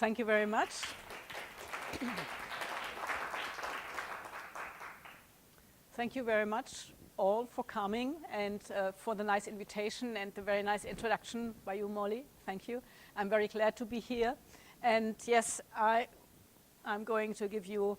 Thank you very much. Thank you very much all for coming and for the nice invitation and the very nice introduction by you, Molly. Thank you. I'm very glad to be here. And yes, I'm going to give you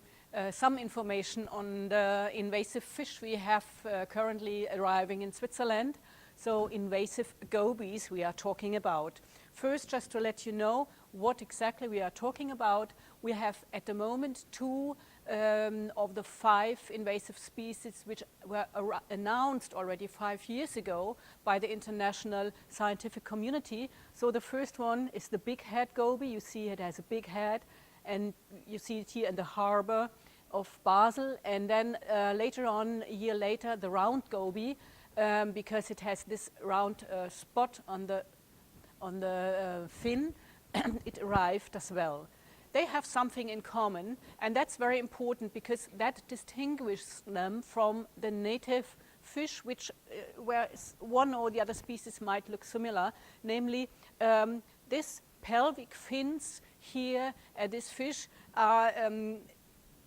some information on the invasive fish we have currently arriving in Switzerland. So invasive gobies we are talking about. First, just to let you know what exactly we are talking about, we have at the moment two of the 5 invasive species which were announced already 5 years ago by the international scientific community. So the first one is the big head goby. You see it has a big head, and you see it here in the harbor of Basel. And then later on, a year later, the round goby, because it has this round spot on the fin, it arrived as well. They have something in common, and that's very important because that distinguishes them from the native fish, which where one or the other species might look similar, namely this pelvic fins here at this fish are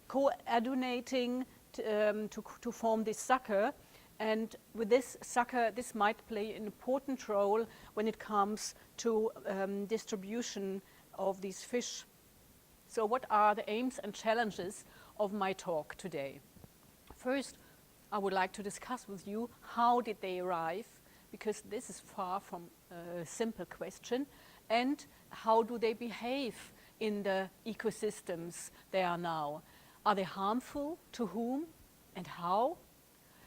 coordinating to form this sucker. And with this sucker, this might play an important role when it comes to distribution of these fish. So what are the aims and challenges of my talk today? First, I would like to discuss with you how did they arrive, because this is far from a simple question, and how do they behave in the ecosystems they are now. Are they harmful? To whom and how?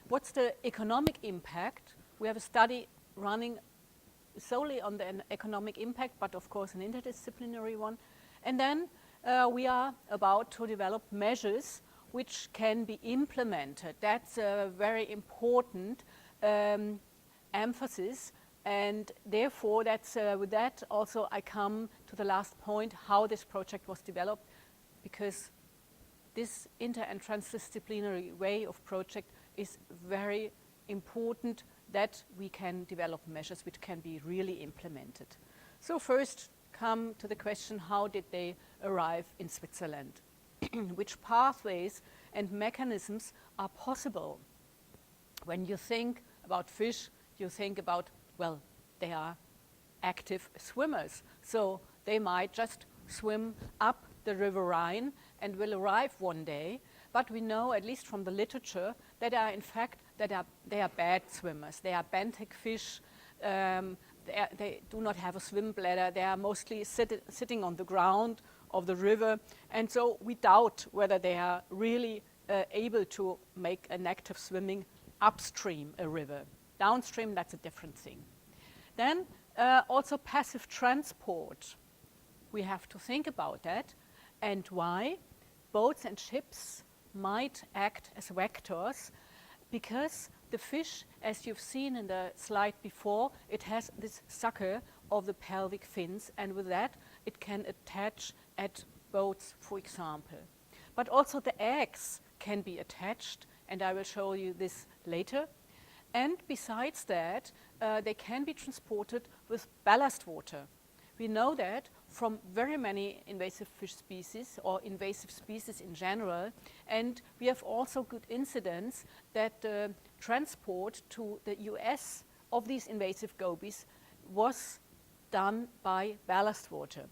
What's the economic impact? We have a study running solely on the economic impact, but of course an interdisciplinary one. And then we are about to develop measures which can be implemented. That's a very important emphasis, and therefore that's with that also I come to the last point, how this project was developed, because this inter and transdisciplinary way of project is very important, that we can develop measures which can be really implemented. So first come to the question, how did they arrive in Switzerland? Which pathways and mechanisms are possible? When you think about fish, you think about, well, they are active swimmers, so they might just swim up the River Rhine and will arrive one day. But we know, at least from the literature, that are in fact they are bad swimmers. They are benthic fish. They do not have a swim bladder. They are mostly sitting on the ground of the river, and so we doubt whether they are really able to make an active swimming upstream a river. Downstream, that's a different thing. Then also passive transport. We have to think about that, and why boats and ships might act as vectors, because the fish, as you've seen in the slide before, it has this sucker of the pelvic fins, and with that it can attach at boats, for example. But also the eggs can be attached, and I will show you this later. And besides that, they can be transported with ballast water. We know that from very many invasive fish species or invasive species in general, and we have also good incidents that transport to the US of these invasive gobies was done by ballast water.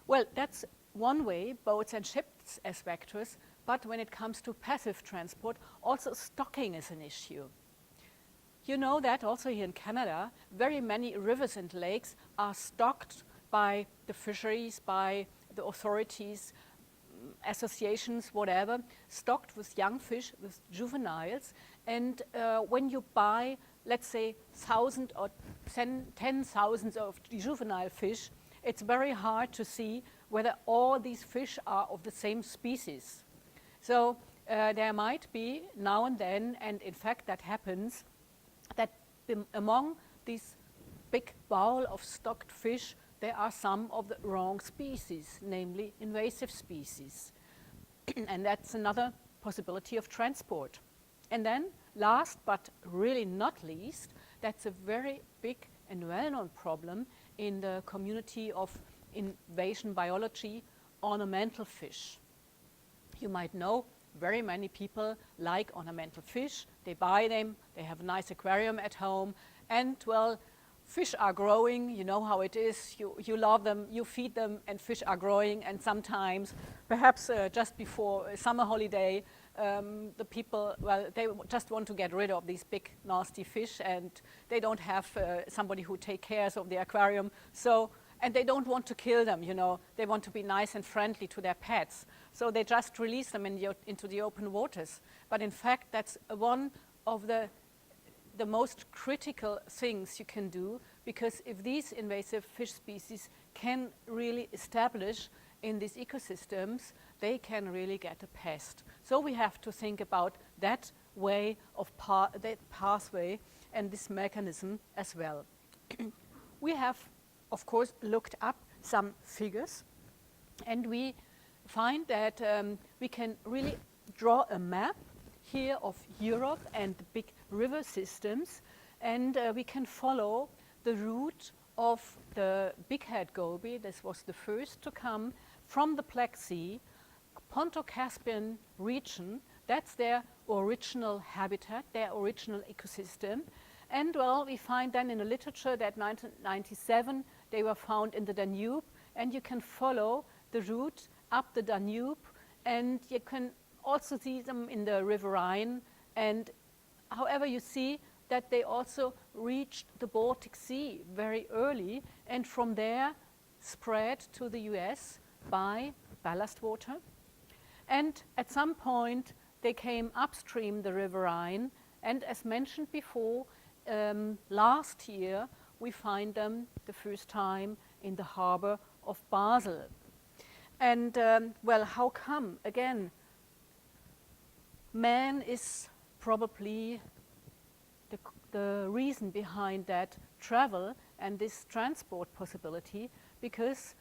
Well, that's one way, boats and ships as vectors, but when it comes to passive transport, also stocking is an issue. You know that also here in Canada, very many rivers and lakes are stocked by the fisheries, by the authorities, associations, whatever, stocked with young fish, with juveniles. And when you buy, let's say, 1,000 or 10,000 of juvenile fish, it's very hard to see whether all these fish are of the same species. So there might be now and then, and in fact that happens, that among these big bowl of stocked fish, there are some of the wrong species, namely invasive species. And that's another possibility of transport. And then, last but really not least, that's a very big and well-known problem in the community of invasion biology, ornamental fish. You might know very many people like ornamental fish. They buy them, they have a nice aquarium at home, and well, fish are growing, you know how it is, you love them, you feed them, and fish are growing, and sometimes, perhaps just before a summer holiday, the people, well, they just want to get rid of these big nasty fish, and they don't have somebody who take care of the aquarium, so, and they don't want to kill them, you know, they want to be nice and friendly to their pets, so they just release them into the open waters. But in fact, that's one of the most critical things you can do, because if these invasive fish species can really establish in these ecosystems, they can really get a pest. So we have to think about that way of that pathway and this mechanism as well. We have, of course, looked up some figures, and we find that we can really draw a map here of Europe and the big river systems, and we can follow the route of the bighead goby. This was the first to come from the Black Sea, Ponto-Caspian region. That's their original habitat, their original ecosystem. And well, we find then in the literature that 1997 they were found in the Danube, and you can follow the route up the Danube, and you can also see them in the River Rhine. And however, you see that they also reached the Baltic Sea very early, and from there spread to the US by ballast water. And at some point they came upstream the River Rhine, and as mentioned before, last year we find them the first time in the harbor of Basel. And well, how come? Again, man is probably the reason behind that travel and this transport possibility, because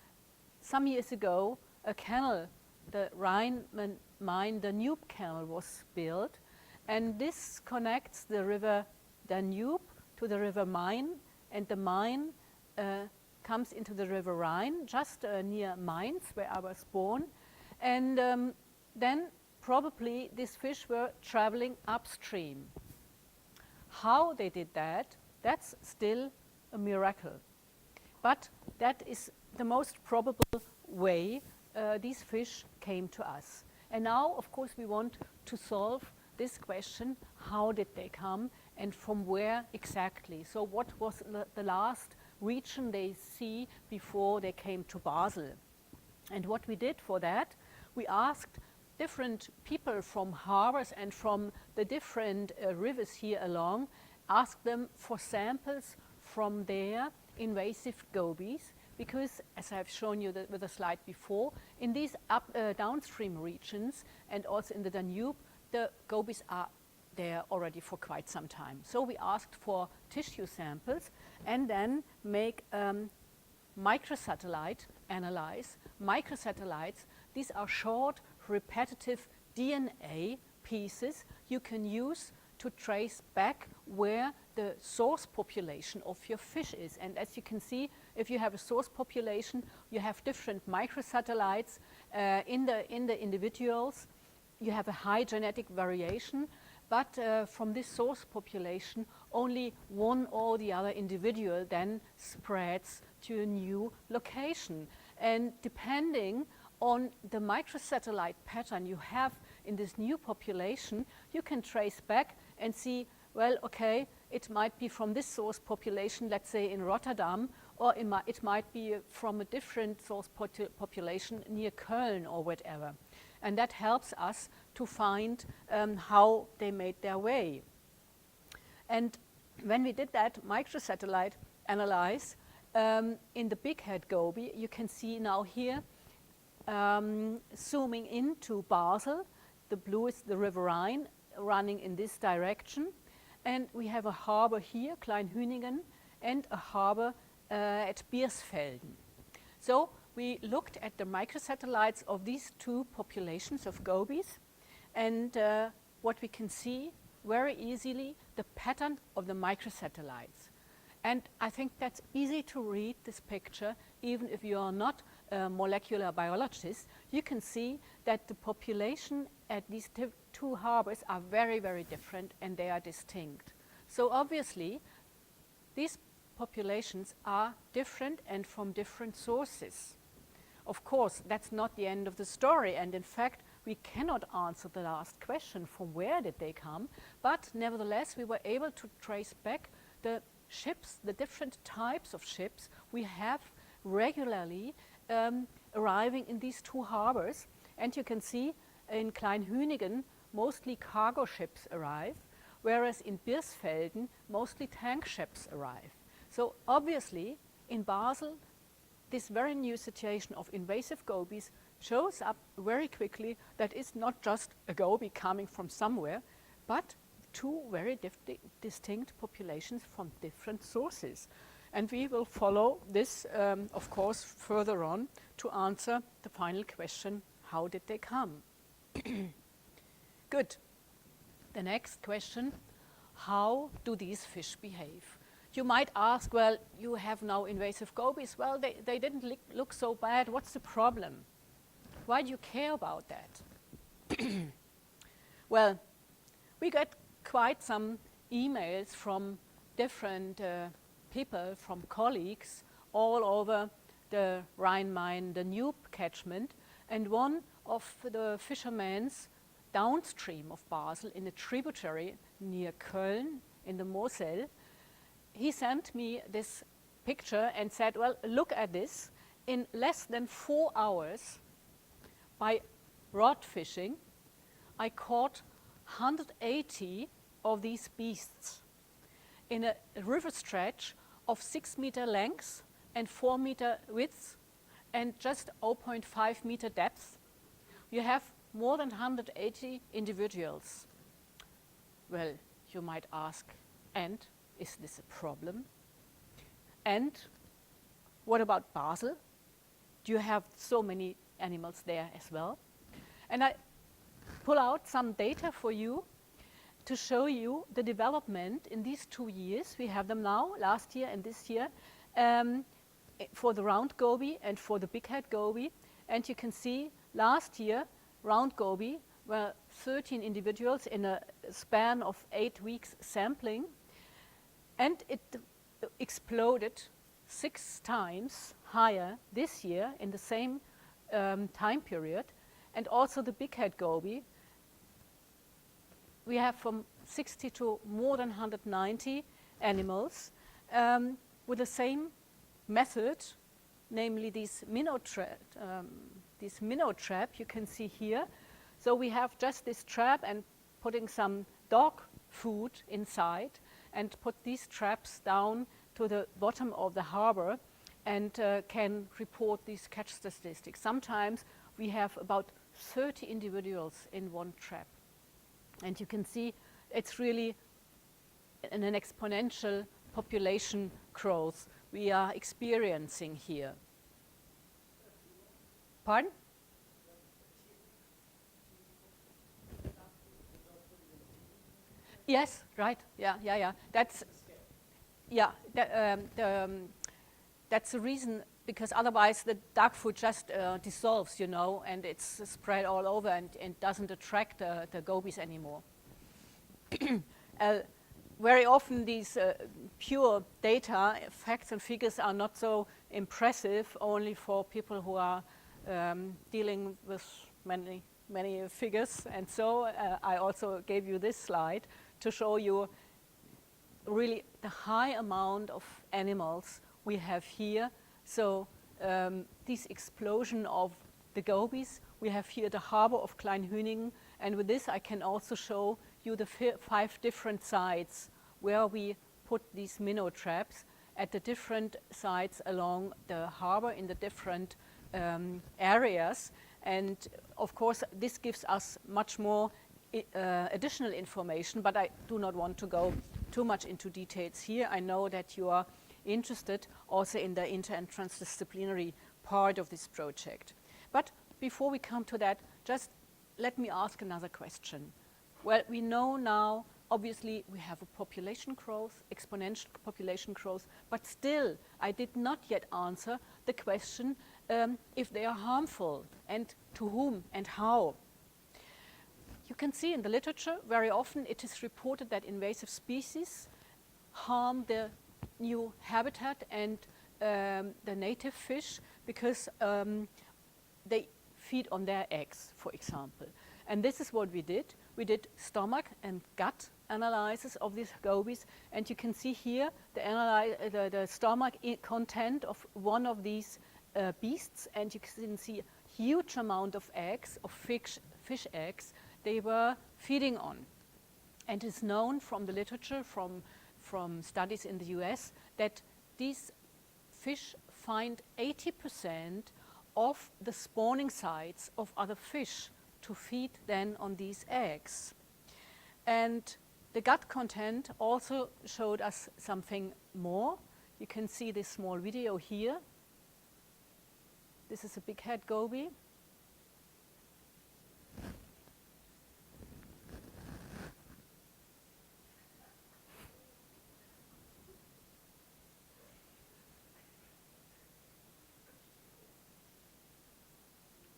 some years ago a canal, the Rhine-Main Danube Canal, was built, and this connects the river Danube to the river Main, and the Main comes into the river Rhine, just near Mainz, where I was born. And then probably these fish were traveling upstream. How they did that, that's still a miracle. But that is the most probable way these fish came to us. And now, of course, we want to solve this question: how did they come and from where exactly? So what was the last region they see before they came to Basel? And what we did for that, we asked different people from harbors and from the different rivers here along, asked them for samples from their invasive gobies, because, as I've shown you with the slide before, in these downstream regions and also in the Danube, the gobies are there already for quite some time. So we asked for tissue samples and then make microsatellite analyze. Microsatellites, these are short, repetitive DNA pieces you can use to trace back where the source population of your fish is. And as you can see, if you have a source population, you have different microsatellites in the individuals. You have a high genetic variation, but from this source population, only one or the other individual then spreads to a new location. And depending on the microsatellite pattern you have in this new population, you can trace back and see, well, okay, it might be from this source population, let's say in Rotterdam, or it might be from a different source population near Köln or whatever. And that helps us to find how they made their way. And when we did that microsatellite analyze in the bighead goby, you can see now here, zooming into Basel, the blue is the River Rhine running in this direction, and we have a harbor here, Kleinhüningen, and a harbor at Biersfelden. So we looked at the microsatellites of these two populations of gobies, and what we can see very easily, the pattern of the microsatellites. And I think that's easy to read, this picture, even if you are not molecular biologists, you can see that the population at these two harbors are very, very different and they are distinct. So obviously, these populations are different and from different sources. Of course, that's not the end of the story, and in fact, we cannot answer the last question, from where did they come, but nevertheless, we were able to trace back the ships, the different types of ships we have regularly arriving in these two harbors. And you can see in Kleinhünigen, mostly cargo ships arrive, whereas in Birsfelden, mostly tank ships arrive. So obviously, in Basel, this very new situation of invasive gobies shows up very quickly that it's not just a goby coming from somewhere, but two very distinct populations from different sources. And we will follow this, of course, further on to answer the final question, how did they come? Good. The next question, how do these fish behave? You might ask, well, you have now invasive gobies. Well, they didn't look so bad. What's the problem? Why do you care about that? Well, we get quite some emails from different people, from colleagues all over the Rhine-Main, the Danube catchment, and one of the fishermen's downstream of Basel in a tributary near Köln in the Moselle, he sent me this picture and said, well, look at this. In less than 4 hours, by rod fishing, I caught 180 of these beasts in a river stretch of 6-meter length and 4-meter width and just 0.5 meter depth. You have more than 180 individuals. Well, you might ask, and is this a problem? And what about Basel? Do you have so many animals there as well? And I pull out some data for you to show you the development in these 2 years. We have them now, last year and this year, for the round goby and for the big-head goby. And you can see last year, round goby were 13 individuals in a span of 8 weeks sampling. And it exploded 6 times higher this year in the same time period. And also the big-head goby, we have from 60 to more than 190 animals with the same method, namely this minnow trap you can see here. So we have just this trap and putting some dog food inside and put these traps down to the bottom of the harbor and can report these catch statistics. Sometimes we have about 30 individuals in one trap. And you can see it's really an exponential population growth we are experiencing here. Pardon? Yes, right. Yeah. That's that's the reason, because otherwise the dog food just dissolves, you know, and it's spread all over and doesn't attract the gobies anymore. Very often these pure data, facts and figures are not so impressive, only for people who are dealing with many figures. And so I also gave you this slide to show you really the high amount of animals we have here. So this explosion of the gobies, we have here the harbor of Kleinhünigen, and with this I can also show you the 5 different sites where we put these minnow traps at the different sites along the harbor in the different areas. And of course this gives us much more additional information, but I do not want to go too much into details here. I know that you are interested also in the inter and transdisciplinary part of this project. But before we come to that, just let me ask another question. Well, we know now, obviously, we have a population growth, exponential population growth, but still, I did not yet answer the question if they are harmful, and to whom and how. You can see in the literature very often it is reported that invasive species harm the new habitat and the native fish because they feed on their eggs, for example. And this is what we did. We did stomach and gut analysis of these gobies, and you can see here the stomach content of one of these beasts, and you can see a huge amount of eggs, of fish eggs, they were feeding on. And it's known from the literature, from studies in the US, that these fish find 80% of the spawning sites of other fish to feed then on these eggs. And the gut content also showed us something more. You can see this small video here. This is a big head goby.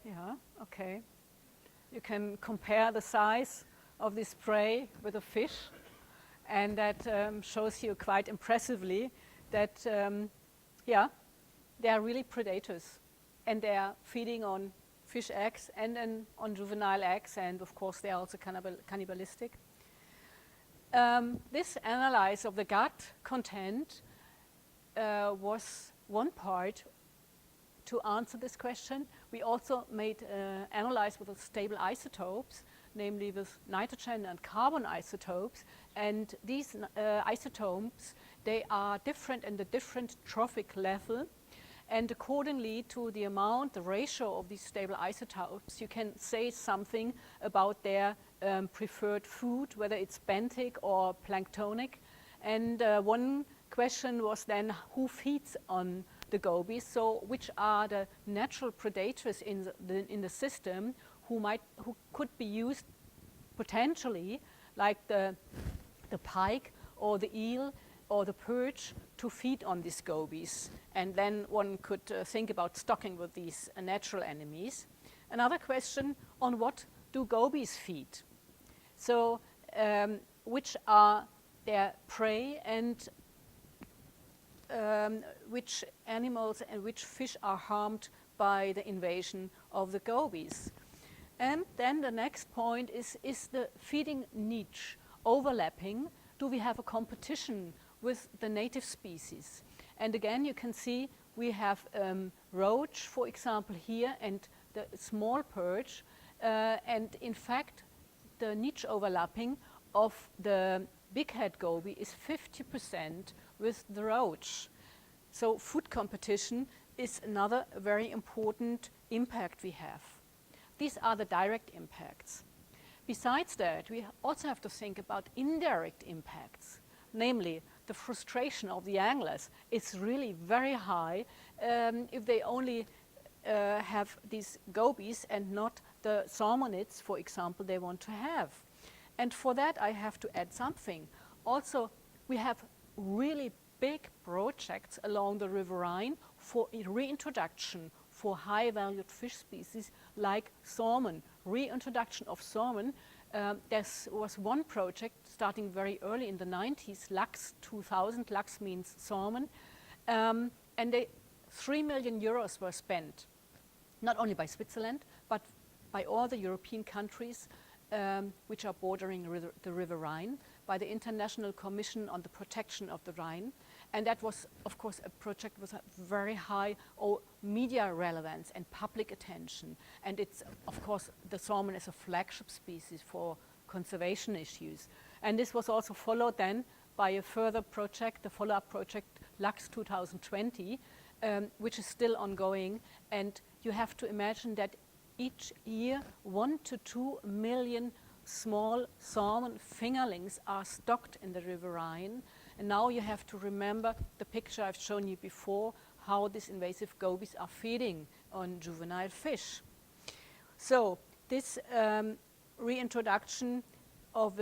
Yeah, okay. You can compare the size of this prey with a fish, and that shows you quite impressively that, yeah, they are really predators, and they are feeding on fish eggs and then on juvenile eggs, and of course they are also cannibalistic. This analysis of the gut content was one part to answer this question. We also made analyze with the stable isotopes, namely with nitrogen and carbon isotopes. And these isotopes, they are different in the different trophic level. And accordingly to the amount, the ratio of these stable isotopes, you can say something about their preferred food, whether it's benthic or planktonic. And one question was then, who feeds on the gobies? So which are the natural predators in the system who could be used potentially, like the pike or the eel or the perch, to feed on these gobies. And then one could think about stocking with these natural enemies. Another question, on what do gobies feed? So which are their prey, and which animals and which fish are harmed by the invasion of the gobies. And then the next point is the feeding niche overlapping? Do we have a competition with the native species? And again, you can see we have roach, for example, here, and the small perch. And in fact, the niche overlapping of the big head goby is 50% with the roach. So food competition is another very important impact we have. These are the direct impacts. Besides that, we also have to think about indirect impacts, namely the frustration of the anglers is really very high if they only have these gobies and not the salmonids, for example, they want to have. And for that I have to add something. Also, we have really big projects along the River Rhine for reintroduction for high-valued fish species like salmon. Reintroduction of salmon. There was one project starting very early in the 90s, Lux 2000, Lux means salmon, and 3 million euros were spent, not only by Switzerland, but by all the European countries which are bordering the River Rhine, by the International Commission on the Protection of the Rhine. And that was, of course, a project with a very high media relevance and public attention. And it's, of course, the salmon is a flagship species for conservation issues. And this was also followed then by a further project, the follow-up project Lux 2020, which is still ongoing. And you have to imagine that each year 1 to 2 million small salmon fingerlings are stocked in the River Rhine. And now you have to remember the picture I've shown you before, how these invasive gobies are feeding on juvenile fish. So this reintroduction of,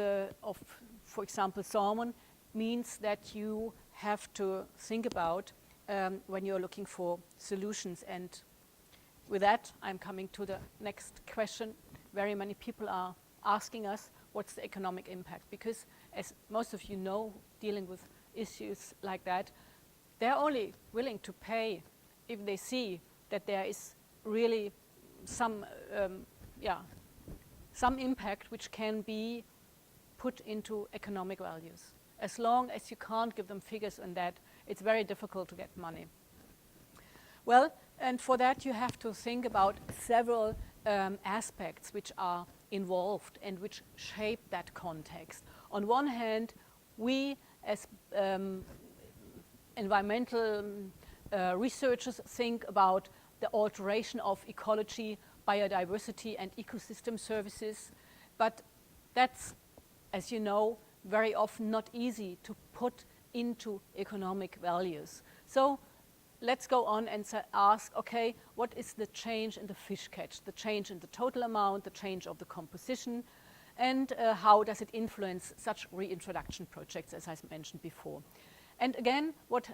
for example, salmon means that you have to think about when you're looking for solutions and with that, I'm coming to the next question. Very many people are asking us, what's the economic impact? Because as most of you know, dealing with issues like that, they're only willing to pay if they see that there is really some impact which can be put into economic values. As long as you can't give them figures on that, it's very difficult to get money. Well, and for that you have to think about several aspects which are involved and which shape that context. On one hand, we as environmental researchers think about the alteration of ecology, biodiversity and ecosystem services, but that's, as you know, very often not easy to put into economic values. So let's go on and ask, okay, what is the change in the fish catch, the change in the total amount, the change of the composition, and how does it influence such reintroduction projects, as I mentioned before. And again, what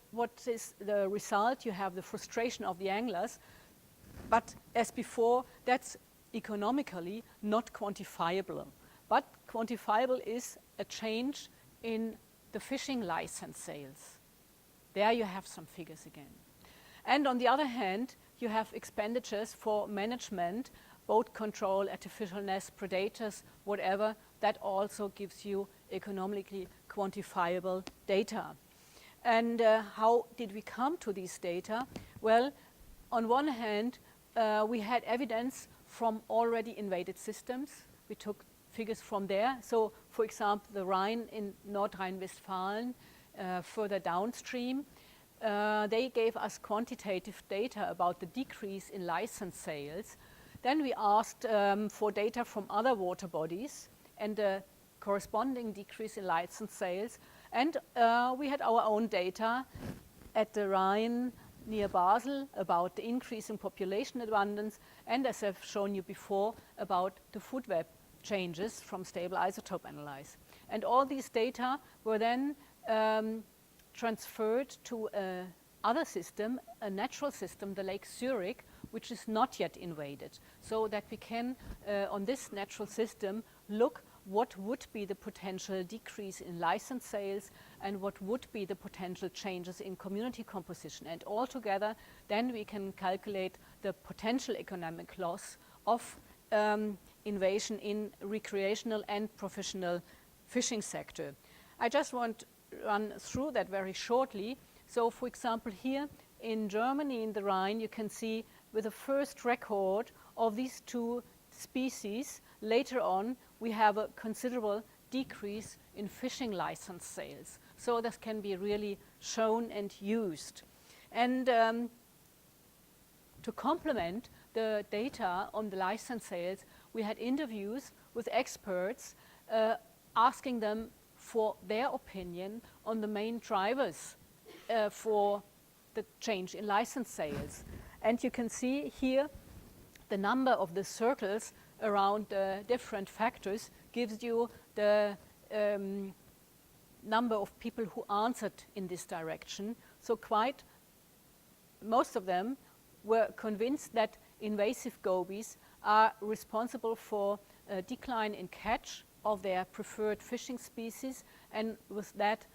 is the result? You have the frustration of the anglers, but as before, that's economically not quantifiable. But quantifiable is a change in the fishing license sales. There you have some figures again. And on the other hand, you have expenditures for management, boat control, artificial nest, predators, whatever. That also gives you economically quantifiable data. And how did we come to these data? Well, on one hand, we had evidence from already invaded systems. We took figures from there. So, for example, the Rhine in North Rhine-Westphalia, further downstream, they gave us quantitative data about the decrease in license sales. Then we asked for data from other water bodies and the corresponding decrease in license sales. And we had our own data at the Rhine near Basel about the increase in population abundance, and as I've shown you before, about the food web changes from stable isotope analysis. And all these data were then transferred to another system, a natural system, the Lake Zurich, which is not yet invaded, so that we can, on this natural system, look what would be the potential decrease in license sales and what would be the potential changes in community composition. And altogether, then we can calculate the potential economic loss of invasion in recreational and professional fishing sector. I just want to run through that very shortly. So, for example, here in Germany, in the Rhine, you can see with the first record of these two species, later on, we have a considerable decrease in fishing license sales. So this can be really shown and used. And to complement the data on the license sales, we had interviews with experts asking them for their opinion on the main drivers for the change in license sales. And you can see here the number of the circles around different factors gives you the number of people who answered in this direction. So quite most of them were convinced that invasive gobies are responsible for a decline in catch of their preferred fishing species, and with that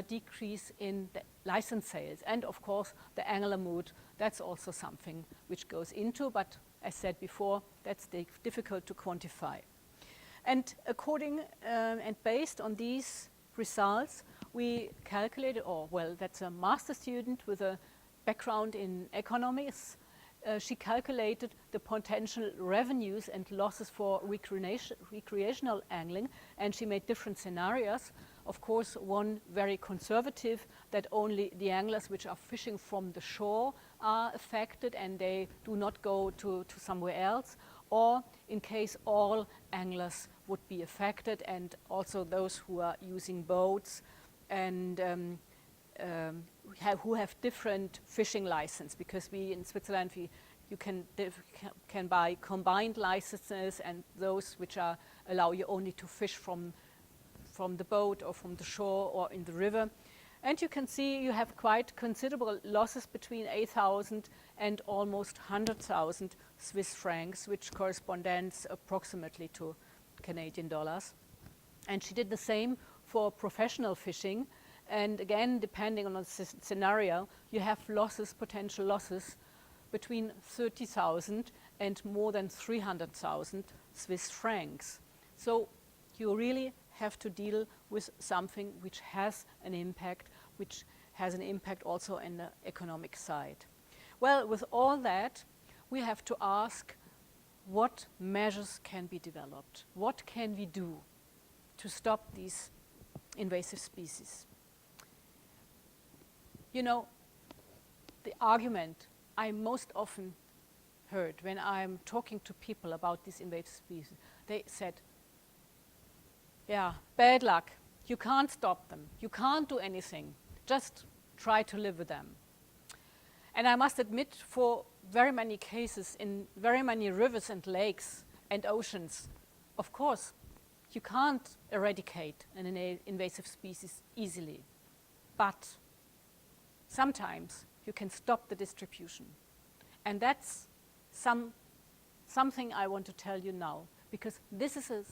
decrease in the license sales. And of course the angler mood, that's also something which goes into, but as said before, that's difficult to quantify. And according and based on these results, we calculated, or well, that's a master student with a background in economics. She calculated the potential revenues and losses for recreational angling, and she made different scenarios. Of course, one very conservative, that only the anglers which are fishing from the shore are affected and they do not go to somewhere else, or in case all anglers would be affected, and also those who are using boats and who have different fishing license, because we in Switzerland you can buy combined licenses, and those which allow you only to fish from the boat or from the shore or in the river. And you can see you have quite considerable losses between 8,000 and almost 100,000 Swiss francs, which corresponds approximately to Canadian dollars. And she did the same for professional fishing. And again, depending on the scenario, you have losses, potential losses, between 30,000 and more than 300,000 Swiss francs. So you really have to deal with something which has an impact, which has an impact also in the economic side. Well, with all that, we have to ask what measures can be developed? What can we do to stop these invasive species? You know, the argument I most often heard when I'm talking to people about these invasive species, they said, yeah, bad luck. You can't stop them. You can't do anything. Just try to live with them. And I must admit, for very many cases in very many rivers and lakes and oceans, of course, you can't eradicate an invasive species easily. But sometimes you can stop the distribution. And that's something I want to tell you now, because this is a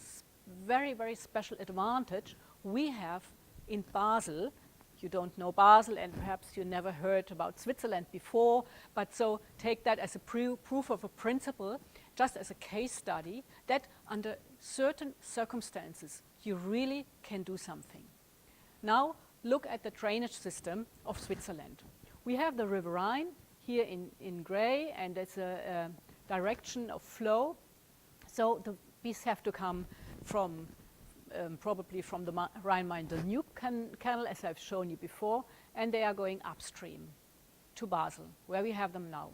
very, very special advantage we have in Basel. You don't know Basel, and perhaps you never heard about Switzerland before, but so take that as a proof of a principle, just as a case study, that under certain circumstances you really can do something. Now look at the drainage system of Switzerland. We have the River Rhine here in gray, and it's a direction of flow. So these have to come from probably from the Rhine-Main-Danube canal, as I've shown you before, and they are going upstream to Basel, where we have them now.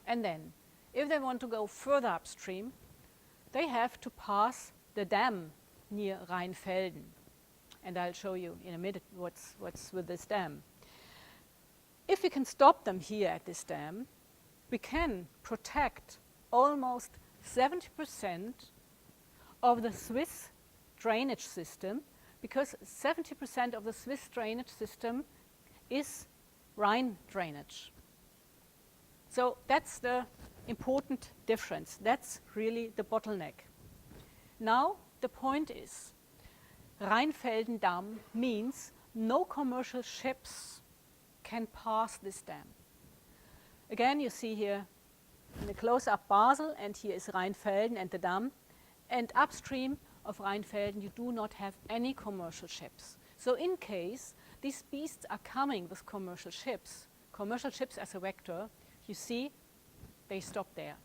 And then, if they want to go further upstream, they have to pass the dam near Rheinfelden. And I'll show you in a minute what's with this dam. If we can stop them here at this dam, we can protect almost 70% of the Swiss drainage system, because 70% of the Swiss drainage system is Rhine drainage. So that's the important difference. That's really the bottleneck. Now the point is, Rheinfelden Dam means no commercial ships can pass this dam. Again, you see here in a close-up Basel, and here is Rheinfelden and the dam. And upstream of Rheinfelden, you do not have any commercial ships. So in case these beasts are coming with commercial ships as a vector, you see, they stop there.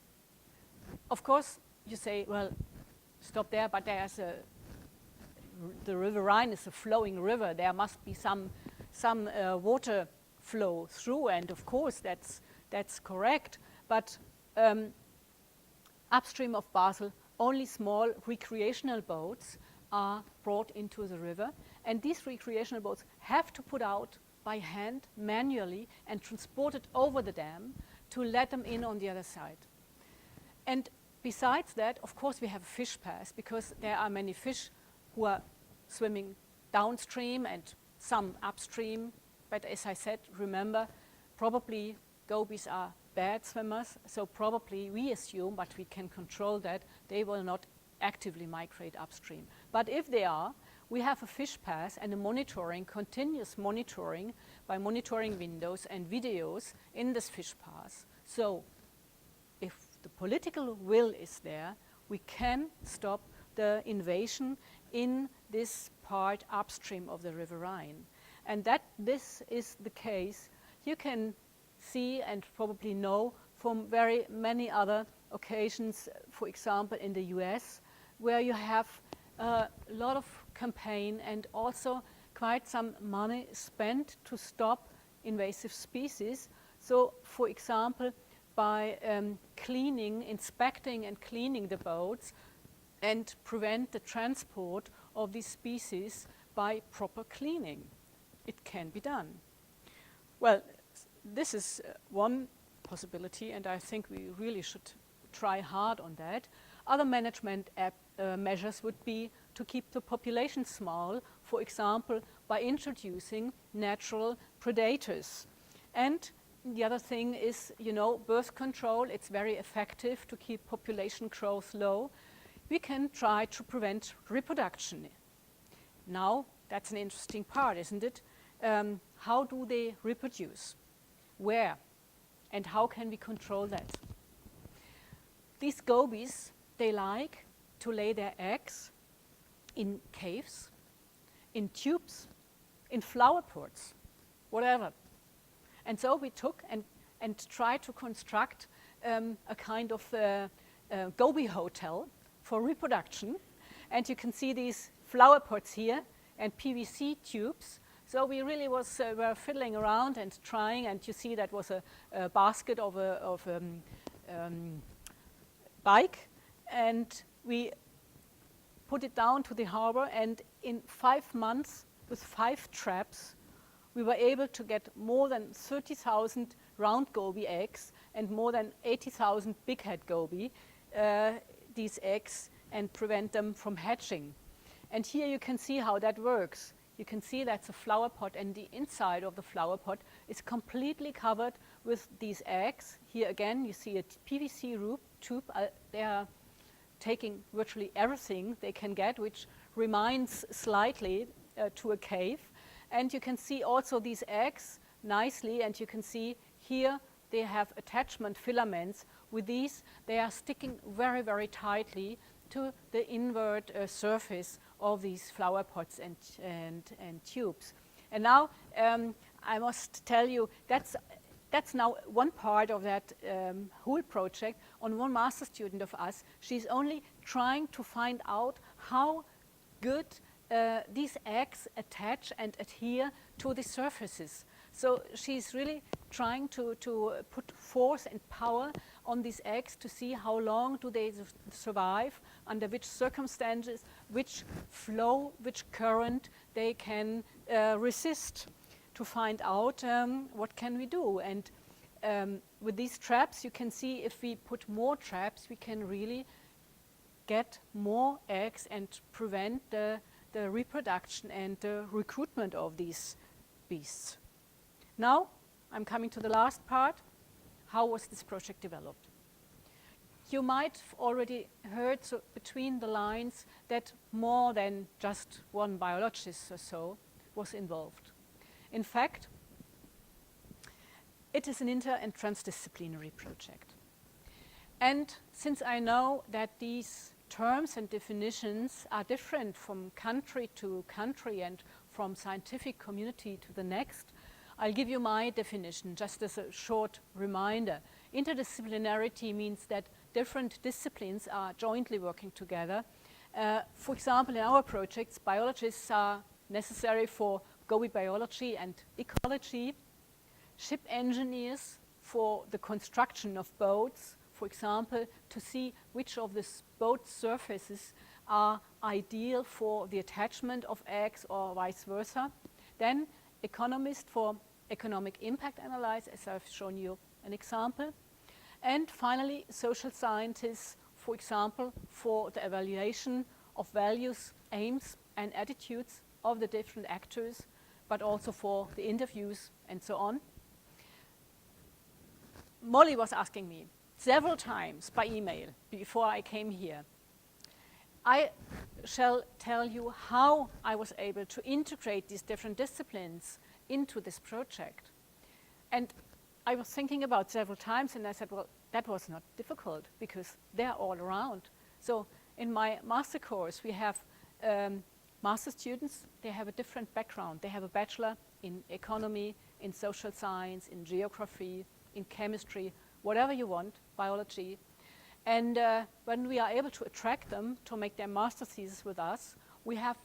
Of course, you say, well, stop there, but there's the River Rhine is a flowing river. There must be some water flow through, and of course that's correct. But upstream of Basel, only small recreational boats are brought into the river, and these recreational boats have to put out by hand manually and transport it over the dam to let them in on the other side. And besides that, of course, we have a fish pass, because there are many fish who are swimming downstream and some upstream. But as I said, remember, probably gobies are bad swimmers, so probably we assume, but we can control that, they will not actively migrate upstream. But if they are, we have a fish pass and a monitoring, continuous monitoring, by monitoring windows and videos in this fish pass. So if the political will is there, we can stop the invasion in this part upstream of the River Rhine. And that this is the case, you can see and probably know from very many other occasions, for example in the US, where you have a lot of campaign and also quite some money spent to stop invasive species. So for example, by inspecting and cleaning the boats, and prevent the transport of these species by proper cleaning. It can be done. Well, this is one possibility, and I think we really should try hard on that. Other management measures would be to keep the population small, for example, by introducing natural predators. And the other thing is, you know, birth control. It's very effective to keep population growth low. We can try to prevent reproduction. Now, that's an interesting part, isn't it? How do they reproduce? Where? And how can we control that? These gobies, they like to lay their eggs in caves, in tubes, in flower pots, whatever. And so we took and tried to construct a kind of goby hotel for reproduction. And you can see these flower pots here and PVC tubes. So we really were fiddling around and trying, and you see that was a basket of a bike, and we put it down to the harbor, and in 5 months, with 5 traps, we were able to get more than 30,000 round goby eggs and more than 80,000 big head goby, these eggs, and prevent them from hatching. And here you can see how that works. You can see that's a flower pot, and the inside of the flower pot is completely covered with these eggs. Here again, you see a PVC tube. They are taking virtually everything they can get, which reminds slightly to a cave. And you can see also these eggs nicely, and you can see here they have attachment filaments. With these, they are sticking very, very tightly to the inward surface of these flower pots and tubes. And now I must tell you that's now one part of that whole project. On one master student of us, she's only trying to find out how good these eggs attach and adhere to the surfaces. So she's really trying to put force and power on these eggs to see how long do they survive, under which circumstances, which flow, which current they can resist, to find out what can we do. And with these traps, you can see if we put more traps, we can really get more eggs and prevent the reproduction and the recruitment of these beasts. Now, I'm coming to the last part. How was this project developed? You might have already heard between the lines that more than just one biologist or so was involved. In fact, it is an inter- and transdisciplinary project. And since I know that these terms and definitions are different from country to country and from scientific community to the next, I'll give you my definition just as a short reminder. Interdisciplinarity means that different disciplines are jointly working together. For example, in our projects, biologists are necessary for goby biology and ecology, ship engineers for the construction of boats, for example, to see which of the boat surfaces are ideal for the attachment of eggs or vice versa. Then economists for economic impact analysis, as I've shown you an example. And finally, social scientists, for example, for the evaluation of values, aims, and attitudes of the different actors, but also for the interviews and so on. Molly was asking me several times by email before I came here. I shall tell you how I was able to integrate these different disciplines into this project. And I was thinking about several times, and I said, well, that was not difficult because they're all around. So in my master course, we have master students. They have a different background. They have a bachelor in economy, in social science, in geography, in chemistry, whatever you want, biology. And when we are able to attract them to make their master thesis with us, we have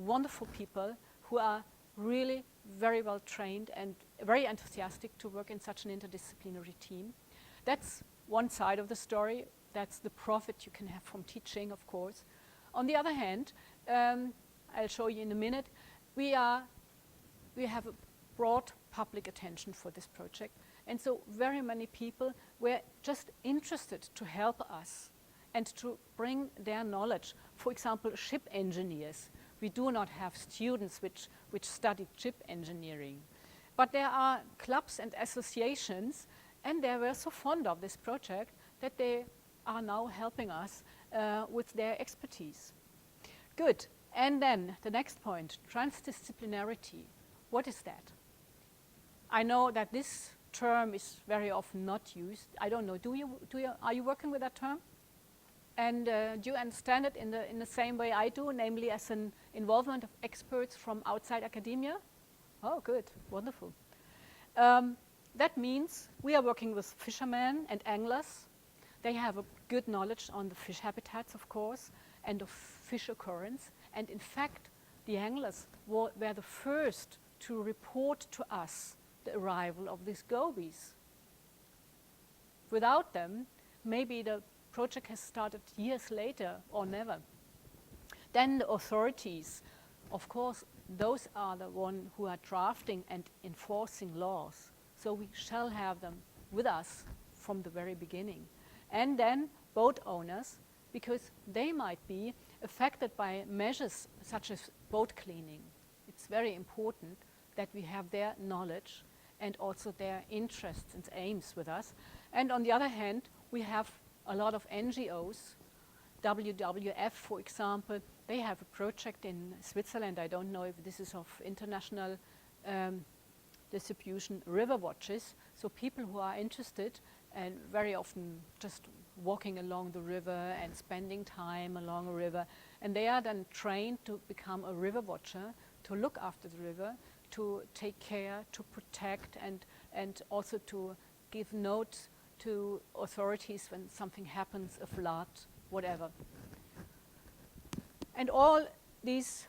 wonderful people who are really very well trained and very enthusiastic to work in such an interdisciplinary team. That's one side of the story. That's the profit you can have from teaching, of course. On the other hand, I'll show you in a minute, we have a broad public attention for this project. And so very many people were just interested to help us and to bring their knowledge. For example, ship engineers. We do not have students which studied ship engineering. But there are clubs and associations, and they were so fond of this project that they are now helping us with their expertise. Good. And then the next point, transdisciplinarity. What is that? I know that this term is very often not used. I don't know. Are you working with that term? And do you understand it in the same way I do, namely as an involvement of experts from outside academia? Oh, good, wonderful. That means we are working with fishermen and anglers. They have a good knowledge on the fish habitats, of course, and of fish occurrence. And in fact, the anglers were the first to report to us the arrival of these gobies. Without them, maybe the project has started years later or never. Then the authorities, of course, those are the ones who are drafting and enforcing laws. So we shall have them with us from the very beginning. And then boat owners, because they might be affected by measures such as boat cleaning. It's very important that we have their knowledge and also their interests and aims with us. And on the other hand, we have a lot of NGOs. WWF, for example, they have a project in Switzerland. I don't know if this is of international distribution, river watches. So people who are interested and very often just walking along the river and spending time along a river. And they are then trained to become a river watcher, to look after the river, to take care, to protect, and also to give notes to authorities when something happens, a flood, whatever. And all these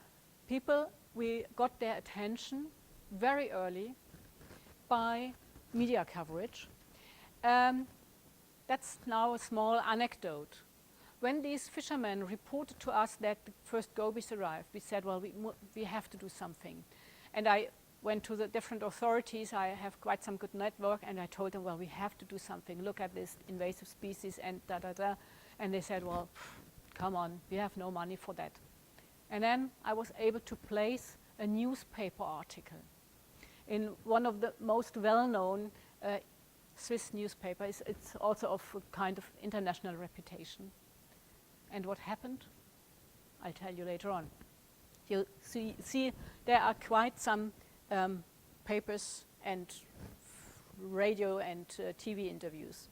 people, we got their attention very early by media coverage. That's now a small anecdote. When these fishermen reported to us that the first gobies arrived, we said, well, we have to do something. And I went to the different authorities. I have quite some good network, and I told them, well, we have to do something. Look at this invasive species and da-da-da. And they said, well, come on, we have no money for that. And then I was able to place a newspaper article in one of the most well-known Swiss newspapers. It's also of a kind of international reputation. And what happened? I'll tell you later on. You'll see there are quite some papers and radio and TV interviews.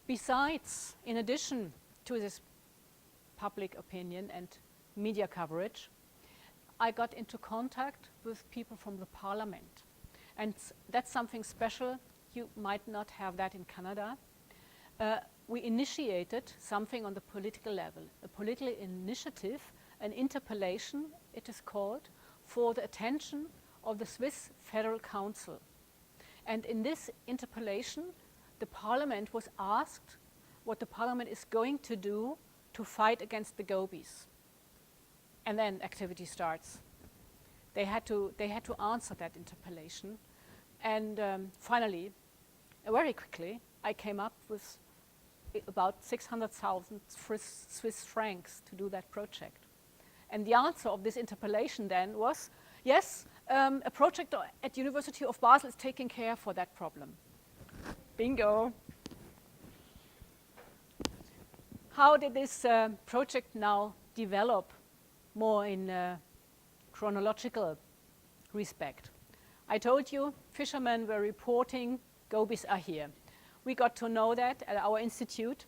Besides, in addition to this public opinion and media coverage, I got into contact with people from the parliament. And that's something special. You might not have that in Canada. We initiated something on the political level, a political initiative, an interpellation, it is called, for the attention of the Swiss Federal Council. And in this interpellation, the parliament was asked what the parliament is going to do to fight against the gobies. And then activity starts. They had to answer that interpellation. And finally, very quickly, I came up with about 600,000 Swiss francs to do that project. And the answer of this interpellation then was, yes, a project at University of Basel is taking care for that problem. Bingo. How did this project now develop more in chronological respect? I told you fishermen were reporting gobies are here. We got to know that at our institute.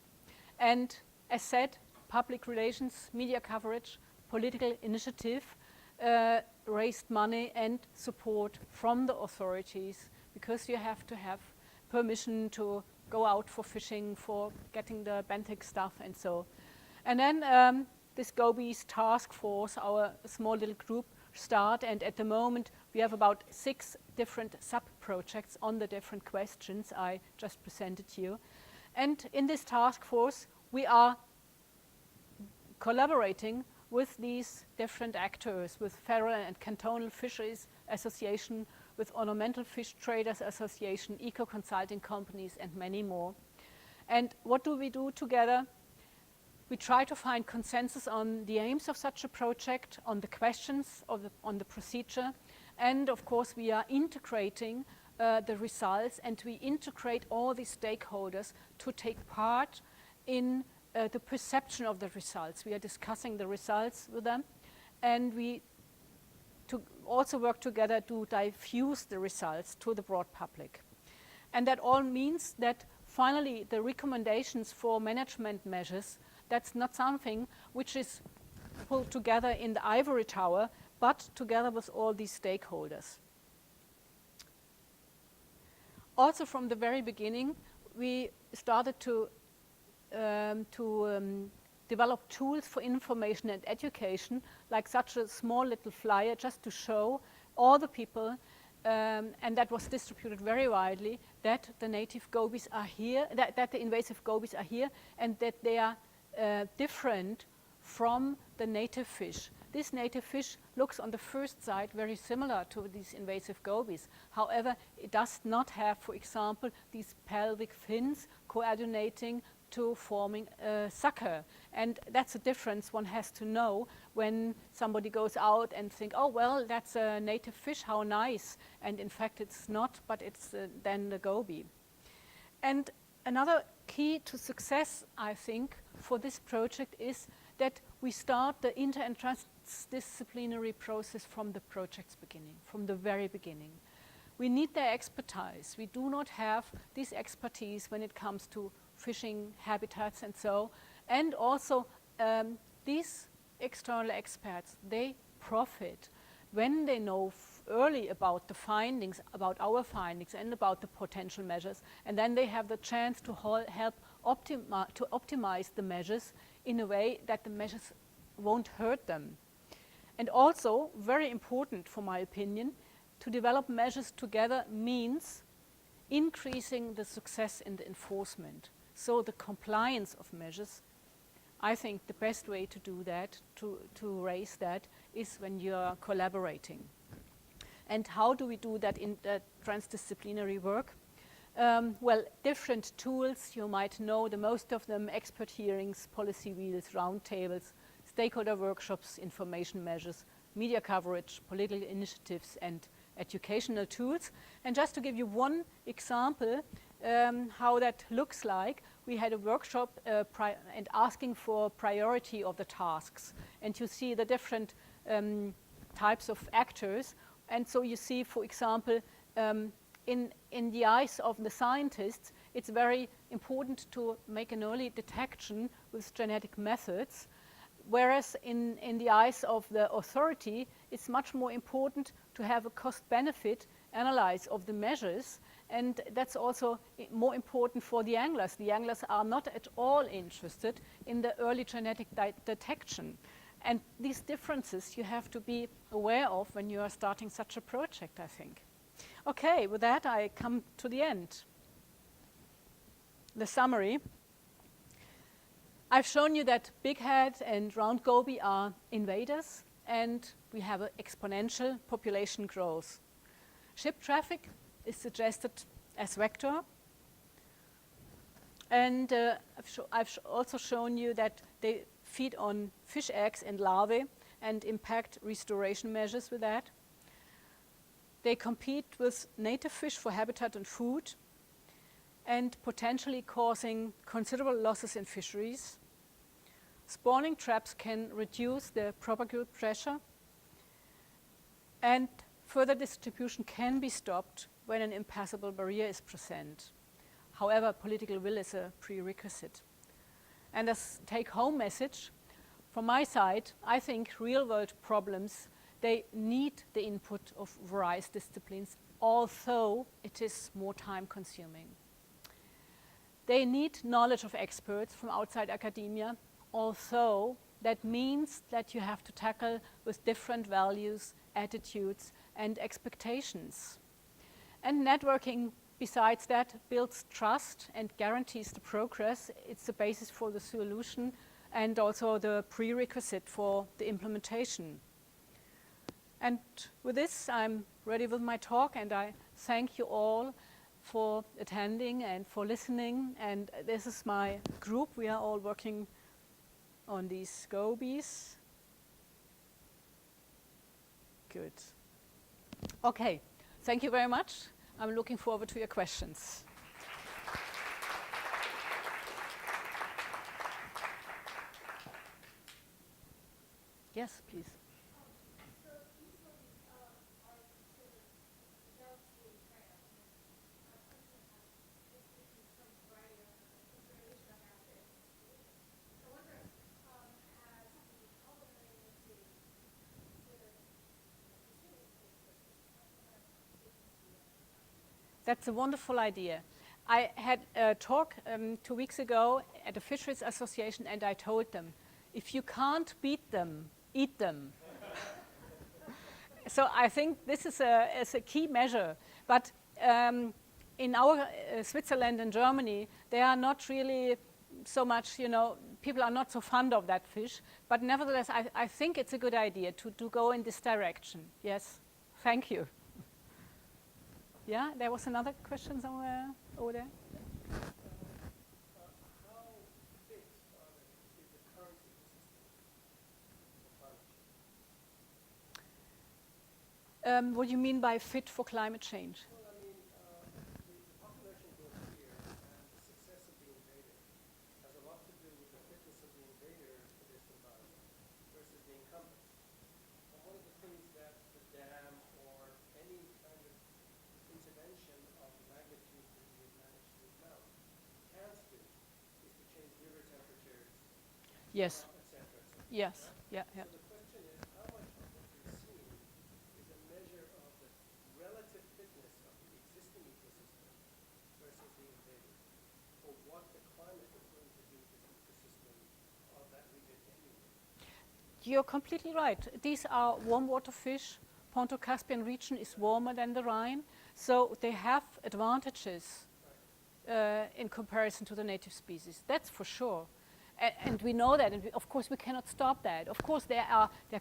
And as said, public relations, media coverage, political initiative raised money and support from the authorities, because you have to have permission to go out for fishing, for getting the benthic stuff and so. And then this gobies task force, our small little group, start, and at the moment we have about 6 different sub-projects on the different questions I just presented to you. And in this task force we are collaborating with these different actors, with federal and cantonal fisheries association, with Ornamental Fish Traders Association, eco-consulting companies, and many more. And what do we do together? We try to find consensus on the aims of such a project, on the questions, on the procedure, and of course we are integrating the results, and we integrate all the stakeholders to take part in the perception of the results. We are discussing the results with them, and we also work together to diffuse the results to the broad public. And that all means that finally the recommendations for management measures, that's not something which is pulled together in the ivory tower, but together with all these stakeholders. Also from the very beginning, we started to develop tools for information and education, like such a small little flyer just to show all the people, and that was distributed very widely, that the native gobies are here, that the invasive gobies are here, and that they are different from the native fish. This native fish looks on the first sight very similar to these invasive gobies. However, it does not have, for example, these pelvic fins coordinating to forming a sucker. And that's a difference one has to know when somebody goes out and think, oh, well, that's a native fish, how nice. And in fact, it's not, but it's then the goby. And another key to success, I think, for this project is that we start the inter- and transdisciplinary process from the project's beginning, from the very beginning. We need their expertise. We do not have this expertise when it comes to fishing habitats and so. And also these external experts, they profit when they know early about the findings, about our findings and about the potential measures, and then they have the chance to help optimize the measures in a way that the measures won't hurt them. And also, very important for my opinion, to develop measures together means increasing the success in the enforcement. So the compliance of measures, I think the best way to do that, to raise that, is when you are collaborating. And how do we do that in the transdisciplinary work? Well, different tools, you might know the most of them: expert hearings, policy wheels, roundtables, stakeholder workshops, information measures, media coverage, political initiatives, and educational tools. And just to give you one example how that looks like, we had a workshop and asking for priority of the tasks. And you see the different types of actors. And so you see, for example, in the eyes of the scientists, it's very important to make an early detection with genetic methods, whereas in the eyes of the authority, it's much more important to have a cost-benefit analysis of the measures, and that's also more important for the anglers. The anglers are not at all interested in the early genetic detection. And these differences you have to be aware of when you are starting such a project, I think. Okay, with that I come to the end. The summary. I've shown you that bighead and round goby are invaders, and we have an exponential population growth. Ship traffic is suggested as vector. And I've also shown you that they feed on fish eggs and larvae and impact restoration measures with that. They compete with native fish for habitat and food, and potentially causing considerable losses in fisheries. Spawning traps can reduce the propagate pressure, and further distribution can be stopped when an impassable barrier is present. However, political will is a prerequisite. And as take-home message, from my side, I think real-world problems, they need the input of various disciplines, although it is more time-consuming. They need knowledge of experts from outside academia, although that means that you have to tackle with different values, attitudes, and expectations. And networking, besides that, builds trust and guarantees the progress. It's the basis for the solution and also the prerequisite for the implementation. And with this, I'm ready with my talk, and I thank you all for attending and for listening. And this is my group. We are all working on these gobies. Good. Okay, thank you very much. I'm looking forward to your questions. Yes, please. That's a wonderful idea. I had a talk 2 weeks ago at a Fisheries Association, and I told them, if you can't beat them, eat them. So I think this is a key measure. But in our Switzerland and Germany, they are not really so much, people are not so fond of that fish. But nevertheless, I think it's a good idea to go in this direction. Yes, thank you. Yeah, there was another question somewhere over there. How fit is the current ecosystem for climate change? What do you mean by fit for climate change? Well, I mean, the population growth here and the success of the invader has a lot to do with the fitness of the invader for this environment versus the incumbent. And one of the things that the dam or any kind of intervention of the magnitude that we have managed to mount can do is to change river temperatures, Yes. et cetera, et cetera. Yes. Yeah. So the question is, how much of what you're seeing is a measure of the relative fitness of the existing ecosystem versus the invader, or what the climate is going to do to the ecosystem of that region anyway? You're completely right. These are warm water fish. Ponto-Caspian region is warmer than the Rhine, so they have advantages in comparison to the native species. That's for sure. And we know that, and of course we cannot stop that. Of course there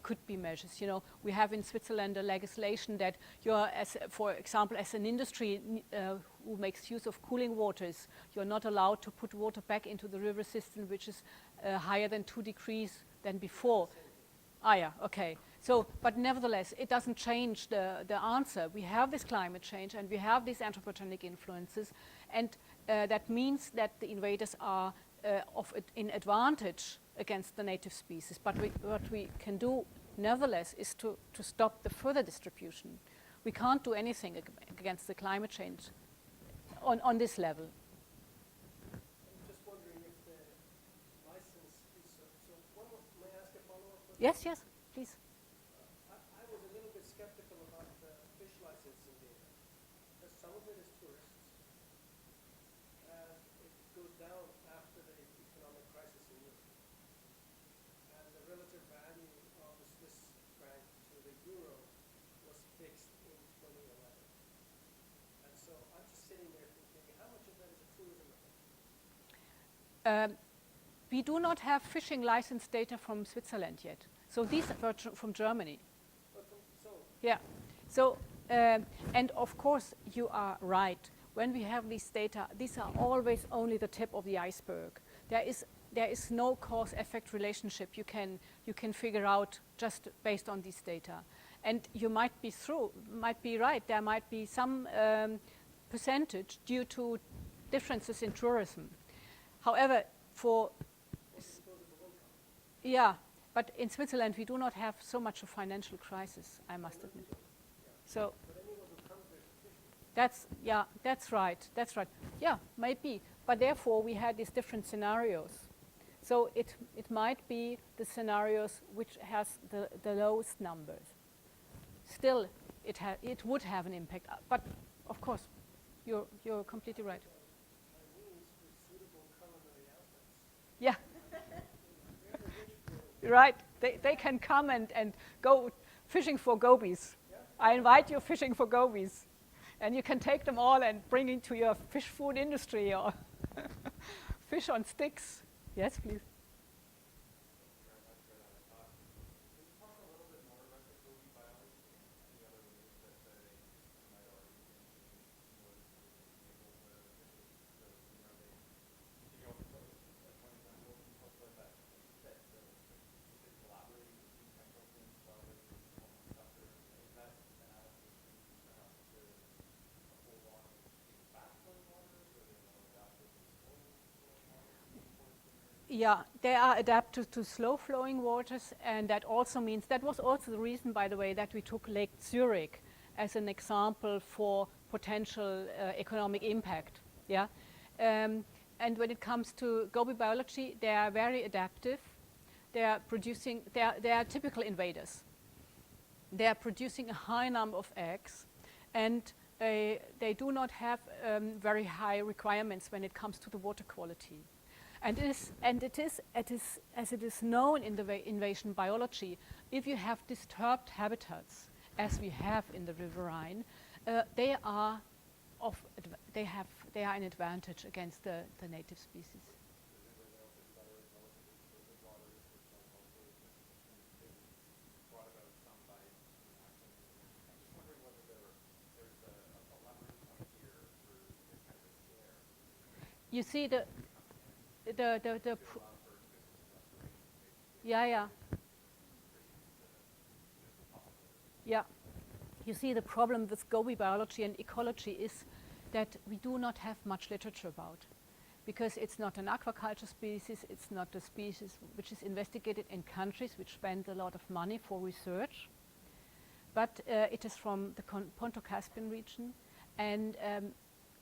could be measures. We have in Switzerland a legislation that for example, as an industry who makes use of cooling waters, you're not allowed to put water back into the river system which is higher than 2 degrees than before. Yeah, okay. So, but nevertheless, it doesn't change the answer. We have this climate change and we have these anthropogenic influences, and that means that the invaders are in advantage against the native species. But what we can do, nevertheless, is to stop the further distribution. We can't do anything against the climate change on this level. I'm just wondering if the license is may I ask a follow-up question? Yes, please. I was a little bit skeptical about the fish licensing data, because some of it is tourists, and it goes down after the economic crisis in Europe. And the relative value of the Swiss franc to the euro was fixed in 2011. And so I'm just sitting there thinking, how much of that is a tourism effect? We do not have fishing license data from Switzerland yet. So these are from Germany. Yeah. So, and of course you are right. When we have these data, these are always only the tip of the iceberg. There is no cause-effect relationship you can figure out just based on these data. And you might be right. There might be some percentage due to differences in tourism. However, but in Switzerland we do not have so much of financial crisis, I must admit. So that's right. Yeah, maybe. But therefore we had these different scenarios. So it might be the scenarios which has the lowest numbers. Still, it would have an impact. But of course, you're completely right. Yeah. Right. They can come and go fishing for gobies. Yeah. I invite you fishing for gobies. And you can take them all and bring into your fish food industry or fish on sticks. Yes, please. Yeah, they are adapted to slow-flowing waters, and that also means, that was also the reason, by the way, that we took Lake Zurich as an example for potential economic impact. Yeah, and when it comes to goby biology, they are very adaptive. They are producing, they are typical invaders. They are producing a high number of eggs, and they do not have very high requirements when it comes to the water quality. And it is, as it is known in the invasion biology, if you have disturbed habitats, as we have in the River Rhine, they are an advantage against the native species. You see yeah. You see, the problem with goby biology and ecology is that we do not have much literature about, because it's not an aquaculture species, it's not a species which is investigated in countries which spend a lot of money for research, but it is from the Ponto-Caspian region, and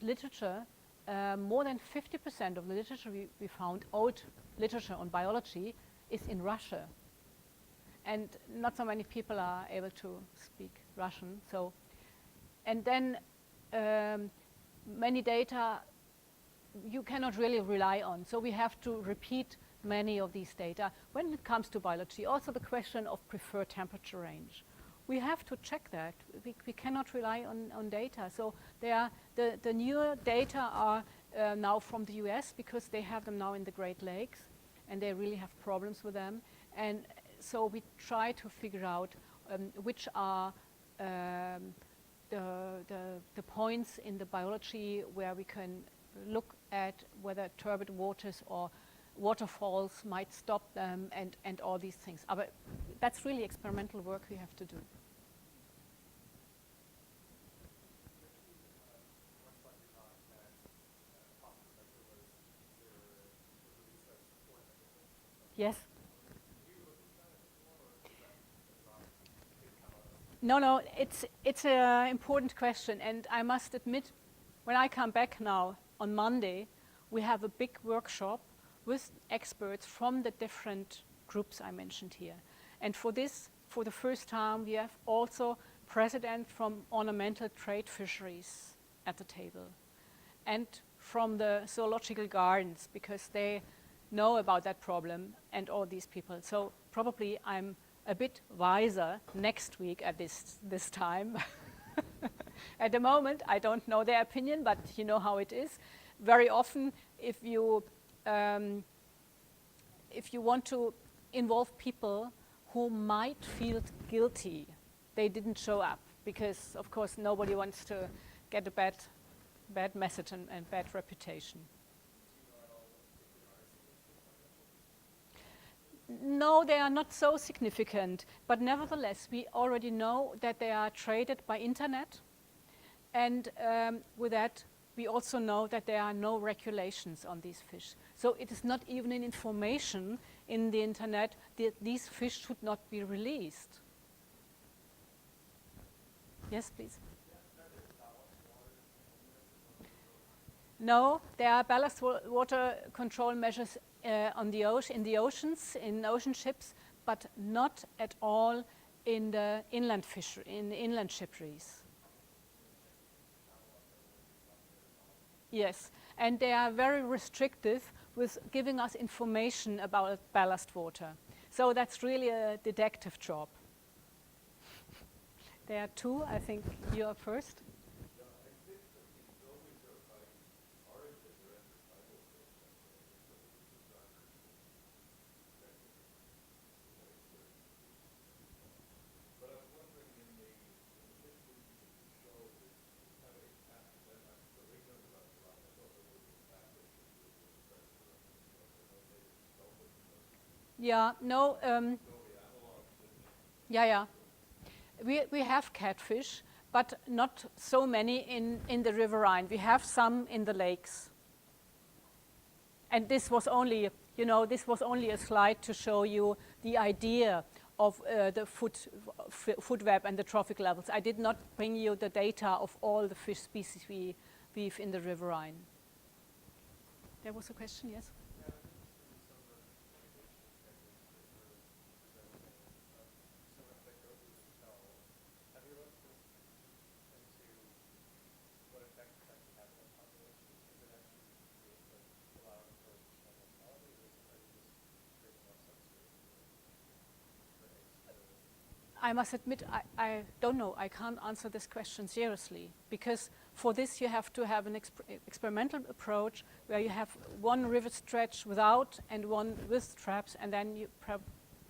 literature, more than 50% of the literature we found, old literature on biology, is in Russia. And not so many people are able to speak Russian. So, and then many data you cannot really rely on. So we have to repeat many of these data. When it comes to biology, also the question of preferred temperature range. We have to check that. We cannot rely on data. So they are, the newer data are now from the US, because they have them now in the Great Lakes, and they really have problems with them. And so we try to figure out which are the points in the biology where we can look at whether turbid waters or waterfalls might stop them, and all these things. But that's really experimental work we have to do. Yes. No, it's an important question, and I must admit, when I come back now on Monday, we have a big workshop with experts from the different groups I mentioned here. And for this, for the first time, we have also president from ornamental trade fisheries at the table, and from the zoological gardens, because they know about that problem and all these people. So probably I'm a bit wiser next week at this time. At the moment, I don't know their opinion, but you know how it is. Very often, if you want to involve people who might feel guilty, they didn't show up, because of course nobody wants to get a bad message and bad reputation. No, they are not so significant, but nevertheless, we already know that they are traded by internet, and with that, we also know that there are no regulations on these fish. So it is not even an information in the internet that these fish should not be released. Yes, please. No, there are ballast water control measures in the oceans, in ocean ships, but not at all in the inland fisheries. Yes, and they are very restrictive with giving us information about ballast water. So that's really a detective job. There are two. I think you are first. Yeah, no, yeah. We have catfish, but not so many in the River Rhine. We have some in the lakes. And this was only you know, this was only a slide to show you the idea of the food web and the trophic levels. I did not bring you the data of all the fish species we've in the River Rhine. There was a question, yes? I must admit, I don't know. I can't answer this question seriously, because for this you have to have an experimental approach where you have one river stretch without and one with traps, and then you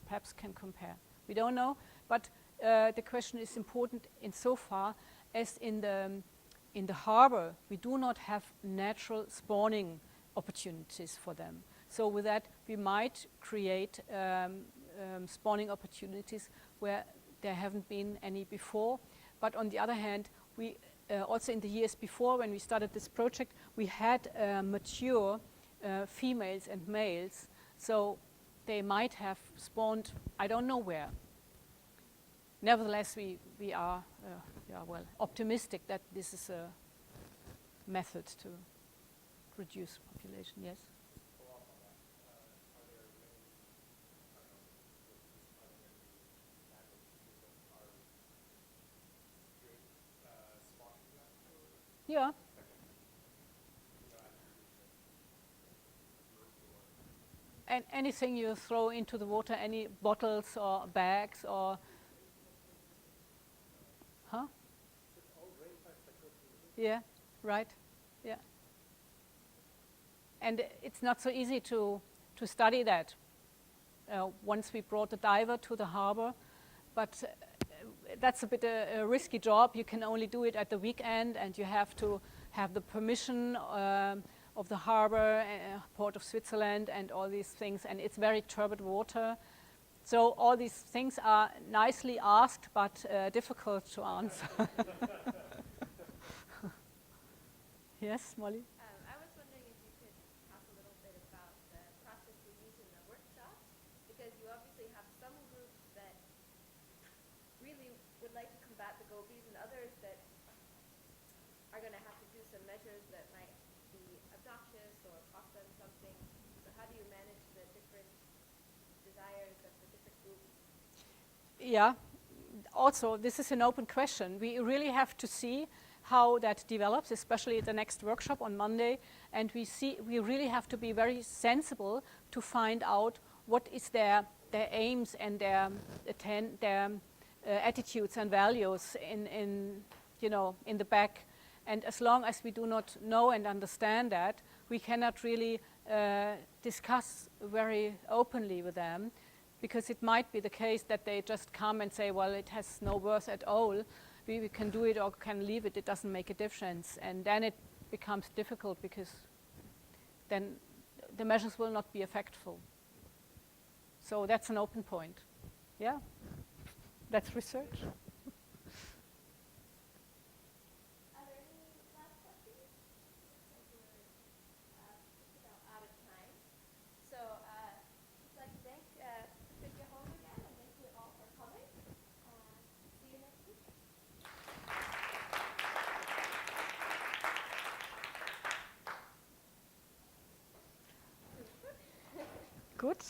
perhaps can compare. We don't know, but the question is important insofar as in the harbor we do not have natural spawning opportunities for them. So with that we might create spawning opportunities where there haven't been any before. But on the other hand, we also in the years before, when we started this project, we had mature females and males, so they might have spawned, I don't know where. Nevertheless, we are optimistic that this is a method to reduce population, yes? Yeah. And anything you throw into the water, any bottles or bags or, huh? Yeah, right, yeah. And it's not so easy to study that. Once we brought the diver to the harbor, but that's a bit a risky job. You can only do it at the weekend, and you have to have the permission of the harbor, Port of Switzerland, and all these things, and it's very turbid water. So all these things are nicely asked, but difficult to answer. Yes, Molly? I was wondering if you could talk a little bit about the process you use in the workshops, because you obviously have some groups that really would like to combat the gobies and others that are going to have to do some measures that might be obnoxious or cost them something. So how do you manage the different desires of the different groups? Yeah, also this is an open question. We really have to see how that develops, especially at the next workshop on Monday, and we really have to be very sensible to find out what is their aims and their attitudes and values in the back. And as long as we do not know and understand that, we cannot really discuss very openly with them, because it might be the case that they just come and say, well, it has no worth at all. We can do it or can leave it. It doesn't make a difference. And then it becomes difficult, because then the measures will not be effective. So that's an open point. Yeah, that's research. Patricia, Holm again, and thank you all for coming. See you next week. Good.